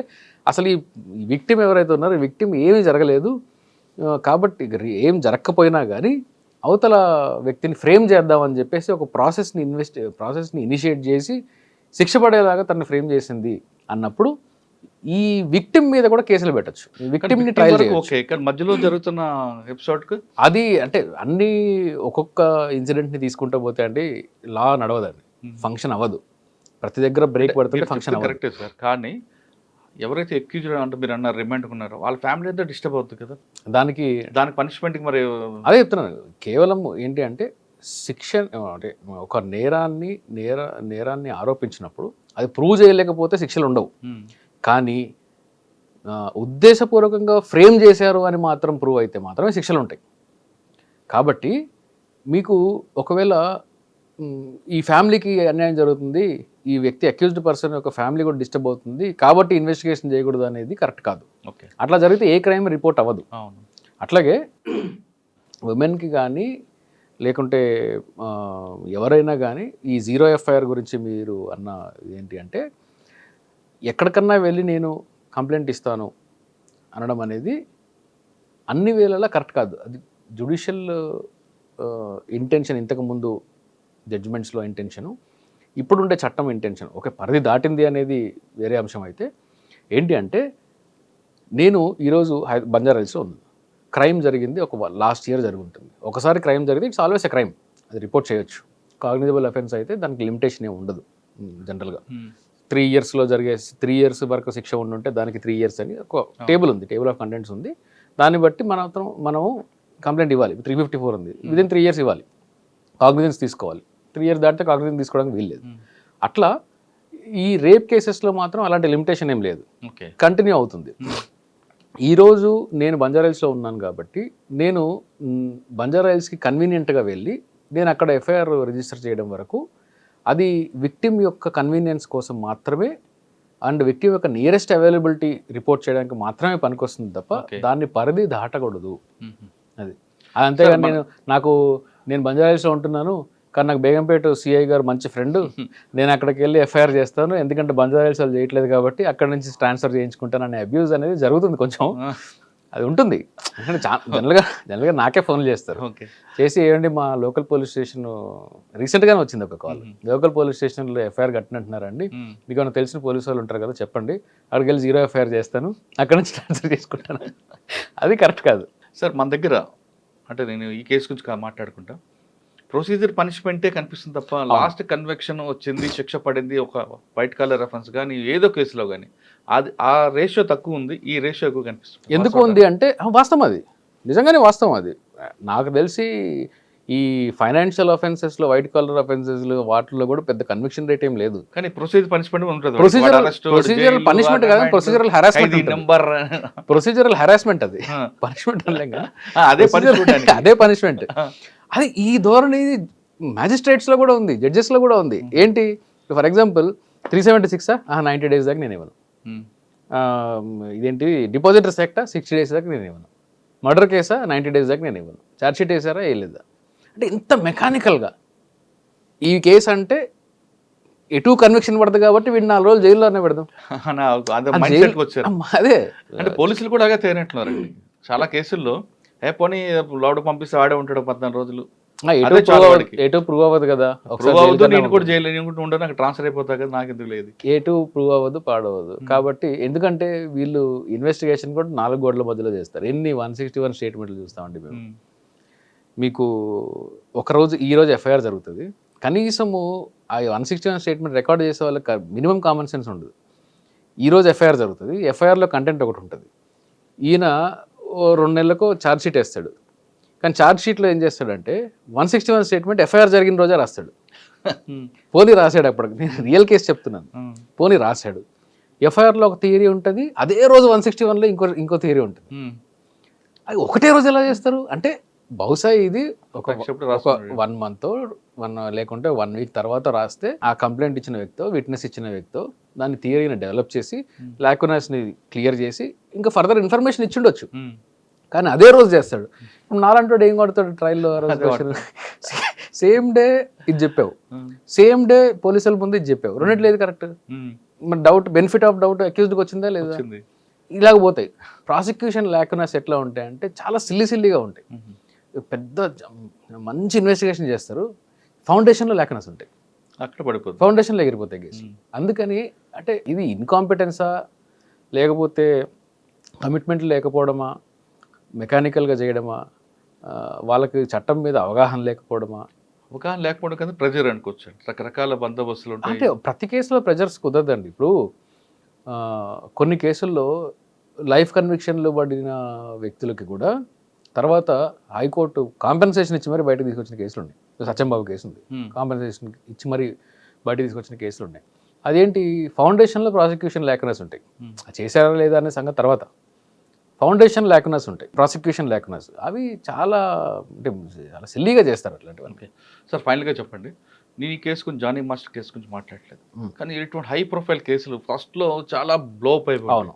అసలు ఈ విక్టిమ్ ఎవరైతే ఉన్నారో ఈ విక్టిమ్ ఏమీ జరగలేదు కాబట్టి ఏం జరగకపోయినా కానీ అవతల వ్యక్తిని ఫ్రేమ్ చేద్దామని చెప్పేసి ఒక ప్రాసెస్ని ఇనిషియేట్ చేసి శిక్ష పడేలాగా తనని ఫ్రేమ్ చేసింది అన్నప్పుడు ఈ విక్టిమ్ మీద కూడా కేసులు పెట్టచ్చు. విక్టిమ్ ని ట్రయల్ ఓకే, కానీ మధ్యలో జరుగుతున్న ఎపిసోడ్ కు అది అంటే అన్ని ఒక్కొక్క ఇన్సిడెంట్ ని తీసుకుంటూ పోతే అండి లా నడవదండి, ఫంక్షన్ అవ్వదు. ప్రతి దగ్గర బ్రేక్ పడుతుంది, ఫంక్షన్ అవ్వదు. కరెక్టే సార్. కానీ ఎవరైతే ఎక్యూజ్డ్ అంటే మీరు అన్నారు రిమాండ్ ఉన్నారో వాళ్ళ ఫ్యామిలీ అంతా డిస్టర్బ్ అవుతుంది కదా. దానికి పనిష్మెంట్కి మరి అదే చెప్తున్నాను. కేవలం ఏంటి అంటే శిక్ష అంటే ఒక నేరాన్ని ఆరోపించినప్పుడు అది ప్రూవ్ చేయలేకపోతే శిక్షలు ఉండవు. కానీ ఉద్దేశపూర్వకంగా ఫ్రేమ్ చేశారు అని మాత్రం ప్రూవ్ అయితే మాత్రమే శిక్షలు ఉంటాయి. కాబట్టి మీకు ఒకవేళ ఈ ఫ్యామిలీకి అన్యాయం జరుగుతుంది, ఈ వ్యక్తి అక్యూజ్డ్ పర్సన్ యొక్క ఫ్యామిలీ కూడా డిస్టర్బ్ అవుతుంది కాబట్టి ఇన్వెస్టిగేషన్ చేయకూడదు అనేది కరెక్ట్ కాదు. అట్లా జరిగితే ఏ క్రైమ్ రిపోర్ట్ అవ్వదు. అట్లాగే ఉమెన్కి కానీ లేకుంటే ఎవరైనా కానీ ఈ 0 ఎఫ్ఐఆర్ గురించి మీరు అన్న ఏంటి అంటే ఎక్కడికన్నా వెళ్ళి నేను కంప్లైంట్ ఇస్తాను అనడం అనేది అన్ని వేళలా కరెక్ట్ కాదు. అది జ్యుడిషియల్ ఇంటెన్షన్, ఇంతకుముందు జడ్జిమెంట్స్లో ఇంటెన్షను, ఇప్పుడుండే చట్టం ఇంటెన్షన్ ఒక పరిధి దాటింది అనేది వేరే అంశం. అయితే ఏంటి అంటే నేను ఈరోజు బంజారాహిల్స్లో ఉంది, క్రైమ్ జరిగింది ఒక లాస్ట్ ఇయర్ జరుగుతుంది. ఒకసారి క్రైమ్ జరిగింది, ఇట్స్ ఆల్వేస్ ఎ క్రైమ్, అది రిపోర్ట్ చేయొచ్చు. కాగ్నిజబుల్ అఫెన్స్ అయితే దానికి లిమిటేషన్ ఏమి ఉండదు. జనరల్గా 3 yearsలో జరిగే 3 years వరకు శిక్ష ఉండుంటే దానికి 3 years అని ఒక టేబుల్ ఉంది, టేబుల్ ఆఫ్ కంటెంట్స్ ఉంది. దాన్ని బట్టి మనము కంప్లైంట్ ఇవ్వాలి. 354 ఉంది, విదిన్ 3 years ఇవ్వాలి, కాగ్నిజెన్స్ తీసుకోవాలి. 3 years దాటితే కాగ్నిజెన్స్ తీసుకోవడానికి వీల్లేదు. అట్లా ఈ రేప్ కేసెస్లో మాత్రం అలాంటి లిమిటేషన్ ఏం లేదు, కంటిన్యూ అవుతుంది. ఈరోజు నేను బంజారాహిల్స్లో ఉన్నాను కాబట్టి నేను బంజారాహిల్స్కి కన్వీనియంట్గా వెళ్ళి నేను అక్కడ ఎఫ్ఐఆర్ రిజిస్టర్ చేయడం వరకు అది విక్టిమ్ యొక్క కన్వీనియన్స్ కోసం మాత్రమే అండ్ విక్టిమ్ యొక్క నియరెస్ట్ అవైలబిలిటీ రిపోర్ట్ చేయడానికి మాత్రమే పనికొస్తుంది తప్ప దాన్ని పరిధి దాటకూడదు. అది అంతేగాని నేను బంజారాహిల్స్లో ఉంటున్నాను కానీ నాకు బేగంపేట సిఐ గారు మంచి ఫ్రెండ్, నేను అక్కడికి వెళ్ళి ఎఫ్ఐఆర్ చేస్తాను ఎందుకంటే బంజారాహిల్స్ వాళ్ళు చేయట్లేదు కాబట్టి అక్కడ నుంచి ట్రాన్స్ఫర్ చేయించుకుంటాను అనే అబ్యూజ్ అనేది జరుగుతుంది. కొంచెం అది ఉంటుంది. జనరల్గా నాకే ఫోన్లు చేస్తారు, చేసి ఏమండి మా లోకల్ పోలీస్ స్టేషన్ రీసెంట్గానే వచ్చింది ఒక కాల్, లోకల్ పోలీస్ స్టేషన్లో ఎఫ్ఐఆర్ కట్టినట్టున్నారండి, మీకు ఏమైనా తెలిసిన పోలీసు వాళ్ళు ఉంటారు కదా చెప్పండి, అక్కడికి వెళ్ళి 0 ఎఫ్ఐఆర్ చేస్తాను అక్కడ నుంచి ట్రాన్స్ఫర్ చేసుకుంటాను. అది కరెక్ట్ కాదు సార్. మన దగ్గర అంటే నేను ఈ కేసు గురించి మాట్లాడుకుంటా, ప్రొసీజర్ పనిష్మెంటే కనిపిస్తుంది తప్ప లాస్ట్ కన్వెక్షన్ వచ్చింది, శిక్ష పడింది ఒక వైట్ కలర్ రెఫరెన్స్ కానీ ఏదో కేసులో కానీ అది ఆ రేషియో తక్కువ ఉంది, ఈ రేషియో ఎక్కువ కనిపిస్తుంది. ఎందుకు ఉంది అంటే వాస్తవం, అది నిజంగానే వాస్తవం. అది నాకు తెలిసి ఈ ఫైనాన్షియల్ అఫెన్సెస్లో వైట్ కలర్ అఫెన్సెస్లో వాటిల్లో కూడా పెద్ద కన్విక్షన్ రేట్ ఏం లేదు. కానీ ప్రొసీజర్ పనిష్మెంట్ ఉంటుంది. ప్రొసీజరల్ పనిష్మెంట్ కాదు, ప్రొసీజరల్ హెరాస్మెంట్. ప్రొసీజరల్ హెరాస్మెంట్ అది పనిష్మెంట్ అనలేక అదే పనిష్మెంట్. అది ఈ ధోరణి మ్యాజిస్ట్రేట్స్లో కూడా ఉంది, జడ్జెస్లో కూడా ఉంది. ఏంటి ఫర్ ఎగ్జాంపుల్ 376 90 days దాకా నేను ఇవ్వను, ఇదేంటి డిపాజిటర్స్ యాక్టా 60 days దాకా నేను ఇవ్వను, మర్డర్ కేసా 90 days దాకా నేను ఇవ్వను, ఛార్జ్షీట్ వేసారా వేయలేదా. అంటే ఇంత మెకానికల్గా ఈ కేసు అంటే ఎటు కన్విక్షన్ పడుతుంది కాబట్టి వీడిని 4 రోజులు జైల్లోనే పెడదాం. అదే ఆ మైండ్ జైలు సెట్కి వచ్చారు. అదే అంటే పోలీసులు కూడా అలాగే తేనట్లున్నారండి చాలా కేసుల్లో. పోనీ లోపల పంపిస్తే ఆడే ఉంటాడు 14 రోజులు, అదే చాలు వాడికి. ఎటు ప్రూవ్ అవ్వదు కదా, ప్రూవ్ అవ్వదు, నేను కూడా జైలు ఉండదు, నాకు ట్రాన్స్ఫర్ అయిపోతా కదా, నాకు ఎందుకు లేదు. ఎటు ప్రూవ్ అవ్వదు, పాడవద్దు. కాబట్టి ఎందుకంటే వీళ్ళు ఇన్వెస్టిగేషన్ కూడా 4 గోడల మధ్యలో చేస్తారు. ఎన్ని 161 స్టేట్మెంట్లు చూస్తామండి మేము. మీకు ఒకరోజు ఈరోజు ఎఫ్ఐఆర్ జరుగుతుంది, కనీసము ఆ 161 స్టేట్మెంట్ రికార్డ్ చేసే వాళ్ళకి మినిమం కామన్ సెన్స్ ఉండదు. ఈరోజు ఎఫ్ఐఆర్ జరుగుతుంది, ఎఫ్ఐఆర్లో కంటెంట్ ఒకటి ఉంటుంది. ఈయన 2 నెలలకు ఛార్జ్ షీట్ వేస్తాడు, కానీ ఛార్జ్ షీట్లో ఏం చేస్తాడంటే 161 స్టేట్మెంట్ ఎఫ్ఐఆర్ జరిగిన రోజే రాస్తాడు. పోనీ రాశాడు, అప్పటికి నేను రియల్ కేసు చెప్తున్నాను, పోనీ రాశాడు. ఎఫ్ఐఆర్లో ఒక థియరీ ఉంటుంది, అదే రోజు 161లో ఇంకో థియరీ ఉంటుంది. అది ఒకటే రోజు ఎలా చేస్తారు అంటే బహుశా ఇది ఒక 1 month లేకుంటే 1 week తర్వాత రాస్తే ఆ కంప్లైంట్ ఇచ్చిన వ్యక్తో, విట్నెస్ ఇచ్చిన వ్యక్తో దాని థియరీని డెవలప్ చేసి లాకునస్ని క్లియర్ చేసి ఇంకా ఫర్దర్ ఇన్ఫర్మేషన్ ఇచ్చిండొచ్చు, కానీ అదే రోజు చేస్తాడు. నాలంటోడు ఏం కొడతాడు ట్రయల్లో, సేమ్ డే ఇది చెప్పావు, సేమ్ డే పోలీసుల ముందు ఇది చెప్పావు, రెండింటి లేదు కరెక్ట్. మరి డౌట్, బెనిఫిట్ ఆఫ్ డౌట్ అక్యూజ్డ్కి వచ్చిందా లేదా, ఇలాగ పోతాయి. ప్రాసిక్యూషన్ లాకునస్ ఎట్లా ఉంటాయి అంటే చాలా సిల్లీగా ఉంటాయి. పెద్ద మంచి ఇన్వెస్టిగేషన్ చేస్తారు, ఫౌండేషన్లో లాకునస్ ఉంటాయి, అక్కడ పడిపోతుంది, ఫౌండేషన్లో ఎగిరిపోతాయి కేసు. అందుకని అంటే ఇది ఇన్కాంపిటెన్సా లేకపోతే కమిట్మెంట్ లేకపోవడమా, మెకానికల్గా చేయడమా, వాళ్ళకి చట్టం మీద అవగాహన లేకపోవడమా? అవగాహన లేకపోవడం కదా ప్రెజర్ అనుకోవచ్చు. రకరకాల బందోబస్తులు ఉంటాయి. అంటే ప్రతి కేసులో ప్రెజర్స్ కుదరదండి. ఇప్పుడు కొన్ని కేసుల్లో లైఫ్ కన్విక్షన్లు పడిన వ్యక్తులకి కూడా తర్వాత హైకోర్టు కాంపెన్సేషన్ ఇచ్చి మరి బయటకు తీసుకొచ్చిన కేసులు ఉన్నాయి. సత్యంబాబు కేసు ఉంది, కాంపెన్సేషన్ ఇచ్చి మరి బయటకు తీసుకొచ్చిన కేసులు ఉన్నాయి. అదేంటి, ఫౌండేషన్లో ప్రాసిక్యూషన్ లాకునస్ ఉంటాయి, చేశారా లేదా అనే సంగతి తర్వాత. ఫౌండేషన్ లాకునస్ ఉంటాయి, ప్రాసిక్యూషన్ లాకునస్, అవి చాలా అంటే చాలా సిల్లీగా చేస్తారు అట్లాంటివన్నీ. సార్ ఫైనల్గా చెప్పండి, నేను ఈ కేసు గురించి, జానీ మాస్టర్ కేసు గురించి మాట్లాడలేదు, కానీ ఇటువంటి హై ప్రొఫైల్ కేసులు ఫస్ట్లో చాలా బ్లో అప్ అయిపోయి, అవును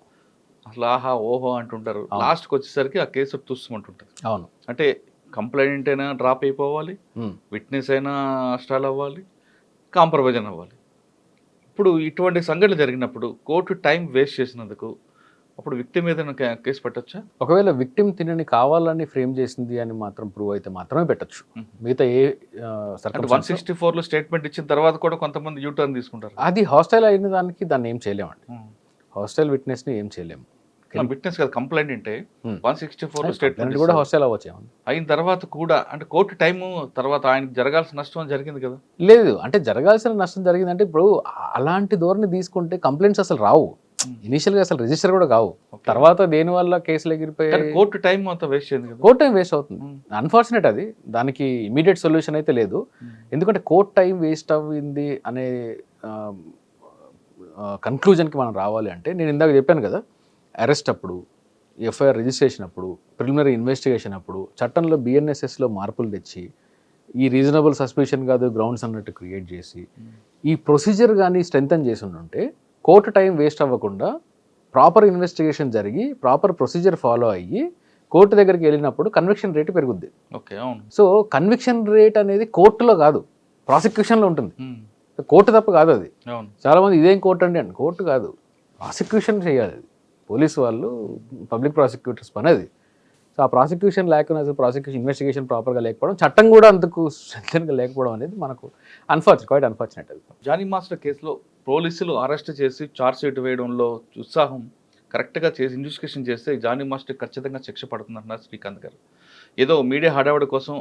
అసలు ఆహా ఓహో అంటుంటారు, లాస్ట్కి వచ్చేసరికి ఆ కేసు తుస్సుమంటుంటుంది. అవును, అంటే కంప్లైంట్ అయినా డ్రాప్ అయిపోవాలి, విట్నెస్ అయినా స్టాల్ అవ్వాలి, కాంప్రమైజ్ అయినా అవ్వాలి. ఇప్పుడు ఇటువంటి సంఘటనలు జరిగినప్పుడు కోర్టు టైం వేస్ట్ చేసినందుకు అప్పుడు విక్టిమ్ మీద కేసు పెట్టచ్చా? ఒకవేళ విక్టిమ్ తినని కావాలని ఫ్రేమ్ చేసింది అని మాత్రం ప్రూవ్ అయితే మాత్రమే పెట్టచ్చు. మిగతా ఏ 164లో స్టేట్మెంట్ ఇచ్చిన తర్వాత కూడా కొంతమంది యూటర్న్ తీసుకుంటారు. అది హాస్టైల్ అయిన దానికి దాన్ని ఏం చేయలేమండి, హాస్టైల్ విట్నెస్ని ఏం చేయలేము. విట్నెస్ కదా కంప్లైంట్ అంటే 164లో స్టేట్మెంట్ కూడా హాస్టైల్ అవ్వచ్చు అయిన తర్వాత కూడా, అంటే కోర్టు టైము తర్వాత ఆయనకు జరగాల్సిన నష్టం జరిగింది కదా? లేదు, అంటే జరగాల్సిన నష్టం జరిగిందంటే ఇప్పుడు అలాంటి ధోరణి తీసుకుంటే కంప్లైంట్స్ అసలు రావు, ఇనిషియల్గా అసలు రిజిస్టర్ కూడా కావు, తర్వాత దేని వల్ల కేసులు ఎగిరిపోయి కోర్టు టైం మొత్తం వేస్ట్ చేయండి, కోర్టు టైం వేస్ట్ అవుతుంది. అన్ఫార్చునేట్, అది దానికి ఇమీడియట్ సొల్యూషన్ అయితే లేదు. ఎందుకంటే కోర్టు టైం వేస్ట్ అవ్వింది అనే కన్క్లూజన్కి మనం రావాలి అంటే నేను ఇందాక చెప్పాను కదా, అరెస్ట్ అప్పుడు, ఎఫ్ఐఆర్ రిజిస్ట్రేషన్ అప్పుడు, ప్రిలిమినరీ ఇన్వెస్టిగేషన్ అప్పుడు చట్టంలో బిఎన్ఎస్ఎస్లో మార్పులు తెచ్చి ఈ రీజనబుల్ సస్పిషన్ కాదు గ్రౌండ్స్ అన్నట్టు క్రియేట్ చేసి ఈ ప్రొసీజర్ కానీ స్ట్రెంథన్ చేసి ఉంటే కోర్టు టైం వేస్ట్ అవ్వకుండా ప్రాపర్ ఇన్వెస్టిగేషన్ జరిగి ప్రాపర్ ప్రొసీజర్ ఫాలో అయ్యి కోర్టు దగ్గరికి వెళ్ళినప్పుడు కన్విక్షన్ రేటు పెరుగుద్ది. ఓకే, అవును. సో కన్విక్షన్ రేట్ అనేది కోర్టులో కాదు, ప్రాసిక్యూషన్లో ఉంటుంది. కోర్టు తప్ప కాదు అది. చాలామంది ఇదేం కోర్టు అండి అని, కోర్టు కాదు, ప్రాసిక్యూషన్ చేయాలి అది, పోలీసు వాళ్ళు, పబ్లిక్ ప్రాసిక్యూటర్స్ పని అది. సో ఆ ప్రాసిక్యూషన్ లేకుండా, ప్రాసిక్యూషన్ ఇన్వెస్టిగేషన్ ప్రాపర్గా లేకపోవడం, చట్టం కూడా అంతకు స్ట్రెంగ్గా లేకపోవడం అనేది మనకు క్వైట్ అన్ఫార్చునేట్. అది జానీ మాస్టర్ కేసులో పోలీసులు అరెస్ట్ చేసి ఛార్జ్ షీట్ వేయడంలో ఉత్సాహం, కరెక్ట్గా చేసి ఇన్వెస్టిగేషన్ చేస్తే జానీ మాస్టర్ ఖచ్చితంగా శిక్ష పడుతుందంటున్నారు శ్రీకాంత్ గారు. ఏదో మీడియా హడావడి కోసం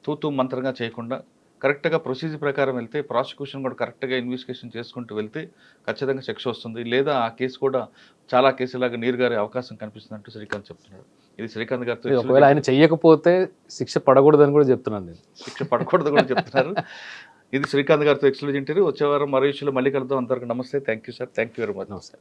తూతూ మంత్రంగా చేయకుండా కరెక్ట్గా ప్రొసీజర్ ప్రకారం వెళ్తే, ప్రాసిక్యూషన్ కూడా కరెక్ట్గా ఇన్వెస్టిగేషన్ చేసుకుంటూ వెళ్తే ఖచ్చితంగా శిక్ష వస్తుంది, లేదా ఆ కేసు కూడా చాలా కేసులాగా నీరుగారే అవకాశం కనిపిస్తుందంటూ శ్రీకాంత్ చెప్తున్నారు. ఇది శ్రీకాంత్ గారితో, ఒకవేళ ఆయన చెయ్యకపోతే శిక్ష పడకూడదని కూడా చెప్తున్నాను నేను, శిక్ష పడకూడదు కూడా చెప్తున్నారు. ఇది శ్రీకాంత్ గారితో ఎక్స్క్లూజివ్ ఇంటర్వ్యూ. వచ్చే వారం మరో విషయంలో మళ్ళీ కలుద్దాం. అంతవరకు నమస్తే, thank you sir, thank you very much. నమస్తే.